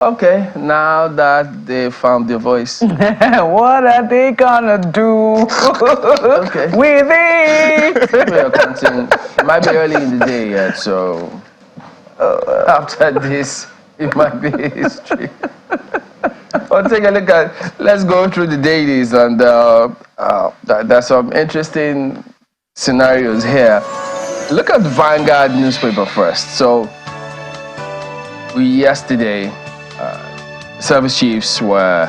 Okay, now that they found their voice. What are they gonna do Okay. with it? We are counting. It might be early in the day yet, so after this, it might be history. But take a look at, let's go through the dailies, and there's some interesting scenarios here. Look at the Vanguard newspaper first. So, yesterday, service chiefs were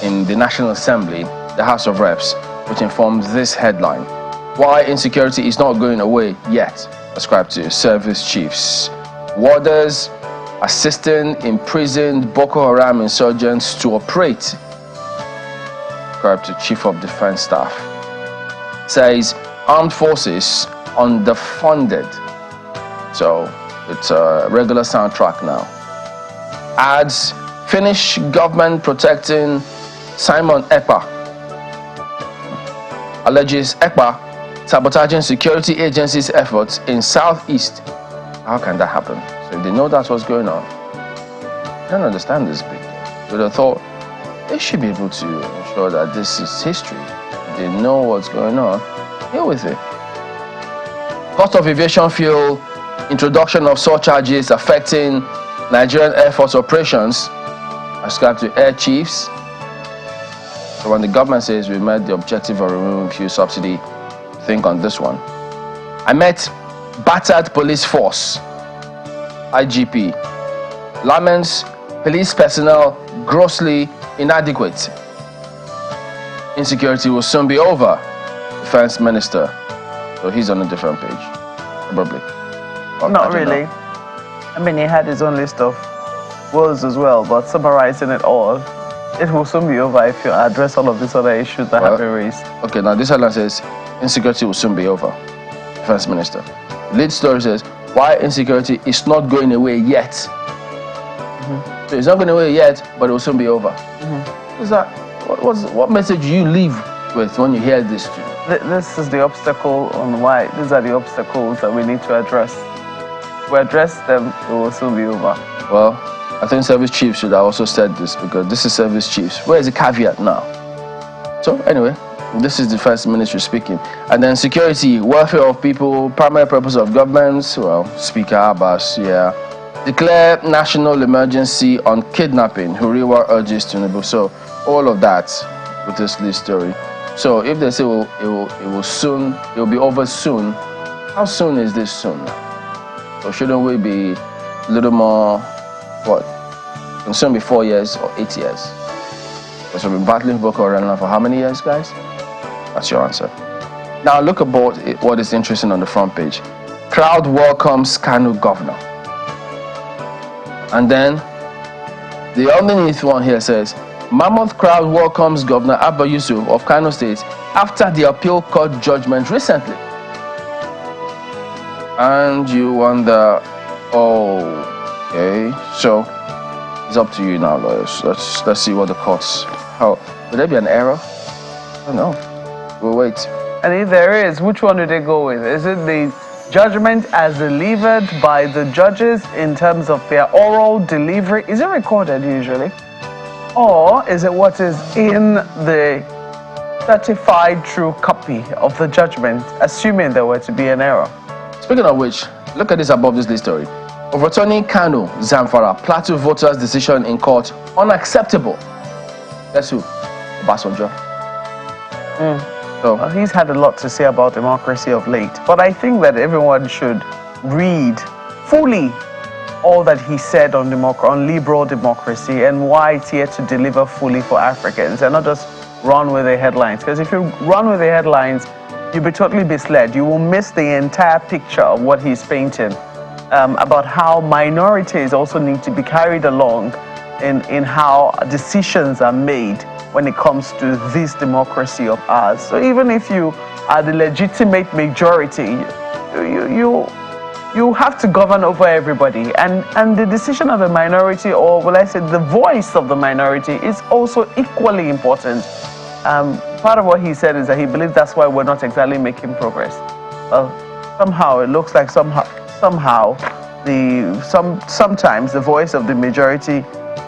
in the National Assembly, the House of Reps, which informs this headline: why insecurity is not going away yet, ascribed to service chiefs. Warders assisting imprisoned Boko Haram insurgents to operate, ascribed to Chief of Defense Staff. Says armed forces underfunded. So it's a regular soundtrack now. Adds Finnish government protecting Simon Ekpa. Alleges Ekpa sabotaging security agencies' efforts in Southeast. How can that happen? So if they know that's what's going on, I don't understand this big deal. But I thought they should be able to ensure that this is history. If they know what's going on, deal with it. Cost of aviation fuel, introduction of surcharges affecting Nigerian Air Force operations, ascribed to air chiefs. So when the government says we met the objective of removing fuel subsidy, think on this one. I met battered police force, IGP. Laments police personnel grossly inadequate. Insecurity will soon be over, Defense Minister. So he's on a different page, probably. Not really. I mean, he had his own list of woes as well, but summarizing it all, it will soon be over if you address all of these other issues that have been raised. Okay, now this headline says, insecurity will soon be over, Defense Minister. The lead story says, why insecurity is not going away yet. So it's not going away yet, but it will soon be over. Is that, what message do you leave with when you hear this too? This is the obstacle on why. These are the obstacles that we need to address. If we address them, it will soon be over. Well, I think service chiefs should have also said this, because this is service chiefs. Where is the caveat now? So anyway, this is the Defense Ministry speaking. And then security, welfare of people, primary purpose of governments. Well, Speaker Abbas, yeah. Declare national emergency on kidnapping. Huriwa urges Tinubu. So all of that with this lead story. So if they say it will be over soon, how soon is this soon? So shouldn't we be a little more, what? It will soon be 4 years or 8 years. Because we've been battling Boko Haram for how many years, guys? That's your answer. Now look about what is interesting on the front page. Crowd welcomes Kano governor. And then the underneath one here says, Mammoth crowd welcomes Governor Abba Yusuf of Kano State after the appeal court judgment recently. And you wonder, okay, so it's up to you now, lawyers. Let's see what the courts. How would there be an error? I don't know. We'll wait. And if there is, which one do they go with? Is it the judgment as delivered by the judges in terms of their oral delivery? Is it recorded usually? Or is it what is in the certified true copy of the judgment, assuming there were to be an error? Speaking of which, look at this above this list story. Overturning Kano, Zamfara, Plateau voters' decision in court unacceptable. Guess who? Obasanjo. So, well, he's had a lot to say about democracy of late, but I think that everyone should read fully all that he said on liberal democracy and why it's here to deliver fully for Africans and not just run with the headlines. Because if you run with the headlines, you'll be totally misled. You will miss the entire picture of what he's painting about how minorities also need to be carried along in how decisions are made when it comes to this democracy of ours. So even if you are the legitimate majority, you have to govern over everybody. And the decision of a minority, or will I say the voice of the minority, is also equally important. Part of what he said is that he believes that's why we're not exactly making progress. Somehow it looks like sometimes the voice of the majority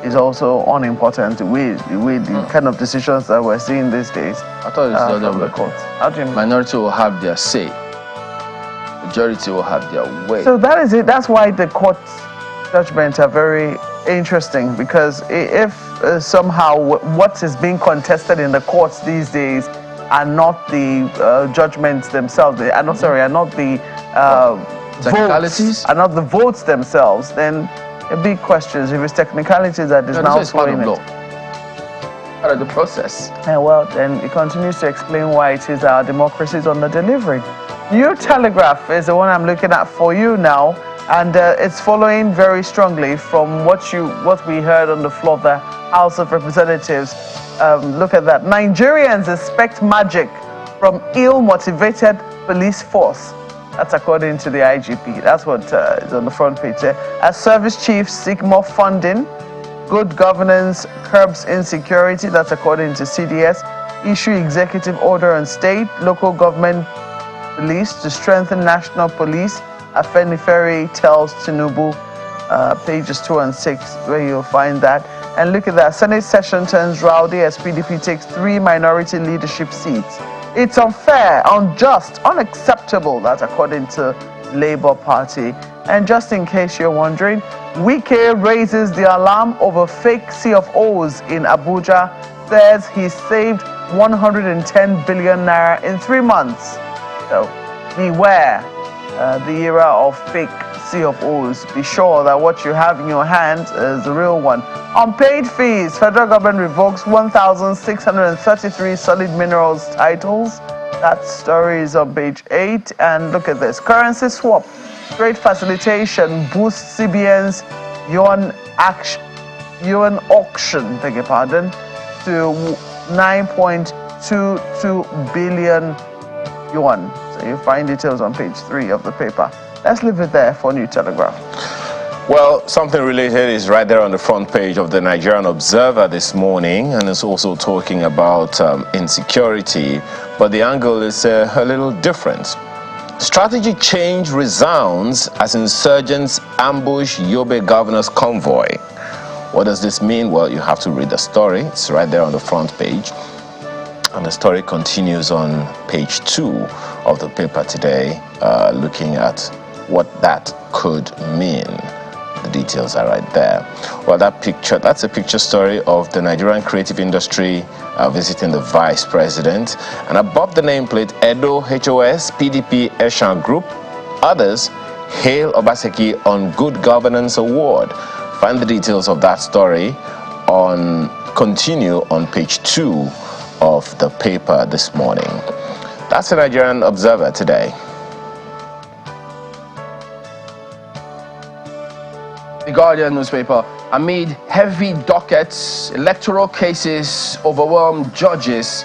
is also unimportant with the kind of decisions that we're seeing these days. I thought it's the other way. Courts. How do you mean? Minority will have their say. Majority will have their way. So that is it. That's why the court's judgments are very interesting, because if somehow what is being contested in the courts these days are not the judgments themselves, are not the technicalities, are not the votes themselves, then a big question is if it's technicalities that is now swaying it. Part of the process. Yeah, well, then it continues to explain why it is our democracy is under delivery. New Telegraph is the one I'm looking at for you now, and it's following very strongly from what we heard on the floor of the House of Representatives. Look at that. Nigerians expect magic from ill-motivated police force. That's according to the IGP. That's what is on the front page there. As service chiefs seek more funding, good governance curbs insecurity. That's according to CDS. Issue executive order on state, local government police to strengthen national police. Afenifere tells Tinubu, pages 2 and 6, where you'll find that. And look at that. Senate session turns rowdy as PDP takes 3 minority leadership seats. It's unfair, unjust, unacceptable. That's according to Labour Party. And just in case you're wondering, Wike raises the alarm over fake CFOs in Abuja, says he saved 110 billion naira in 3 months. So beware the era of fake CFOs. Be sure that what you have in your hand is the real one. Unpaid fees. Federal government revokes 1,633 solid minerals titles. That story is on page 8. And look at this. Currency swap. Trade facilitation boosts CBN's yuan auction, beg your pardon, to 9.22 billion yuan. So you find details on page 3 of the paper. Let's leave it there for New Telegraph. Well, something related is right there on the front page of the Nigerian Observer this morning, and it's also talking about insecurity, but the angle is a little different. Strategy change resounds as insurgents ambush Yobe governor's convoy. What does this mean? Well, you have to read the story. It's right there on the front page. And the story continues on page 2 of the paper today, looking at what that could mean. The details are right there. Well, that's a picture story of the Nigerian creative industry visiting the vice president. And above the nameplate, Edo HOS, PDP Eshan Group, others hail Obaseki on Good Governance Award. Find the details of that story continue on page 2 of the paper this morning. That's the Nigerian Observer today. The Guardian newspaper, amid heavy dockets, electoral cases overwhelm judges,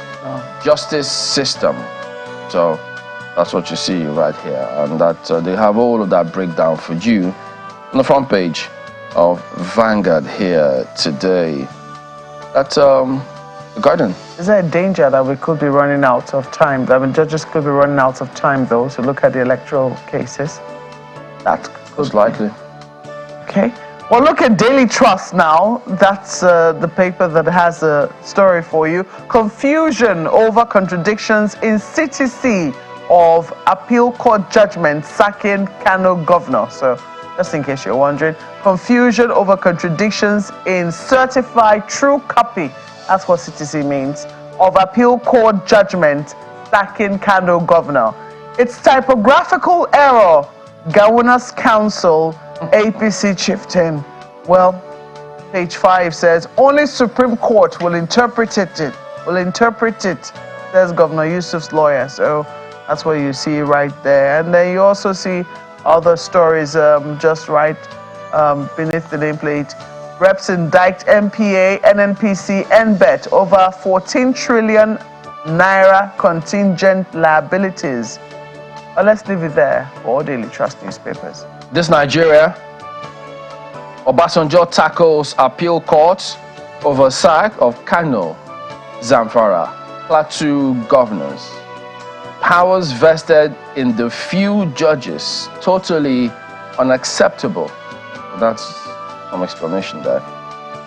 justice system. So that's what you see right here, and that they have all of that breakdown for you on the front page of Vanguard here today. That's the Guardian. Is there a danger that we could be running out of time? I mean, judges could be running out of time, though, to look at the electoral cases? That could likely. Okay. Well, look at Daily Trust now. That's the paper that has a story for you. Confusion over contradictions in CTC of appeal court judgment sacking Kano governor. So, just in case you're wondering, confusion over contradictions in certified true copy. That's what CTC means. Of appeal court judgment sacking Kano governor. It's typographical error. Gawuna's counsel, APC chieftain. Well, page 5 says only Supreme Court will interpret it, says Governor Yusuf's lawyer. So that's what you see right there. And then you also see other stories just right beneath the nameplate. Reps indict MPA, NNPC, NBET over 14 trillion naira contingent liabilities. But let's leave it there for all Daily Trust newspapers. This Nigeria, Obasanjo tackles appeal court over sack of Kano, Zamfara, Plateau governors. Powers vested in the few judges, totally unacceptable. That's some explanation there.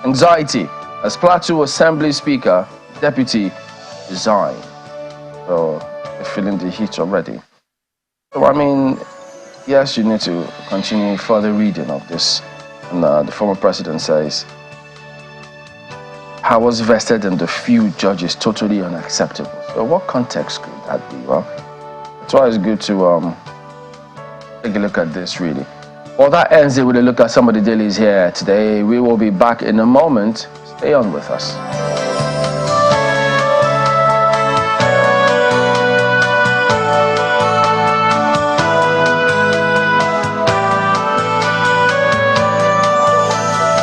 Anxiety. As Plateau Assembly Speaker, Deputy resigned. So they're feeling the heat already. So I mean, yes, you need to continue further reading of this. And the former president says, powers vested in the few judges totally unacceptable. So what context could that be? Well, that's why it's good to take a look at this really. Well, that ends it with a look at some of the dailies here today. We will be back in a moment. Stay on with us.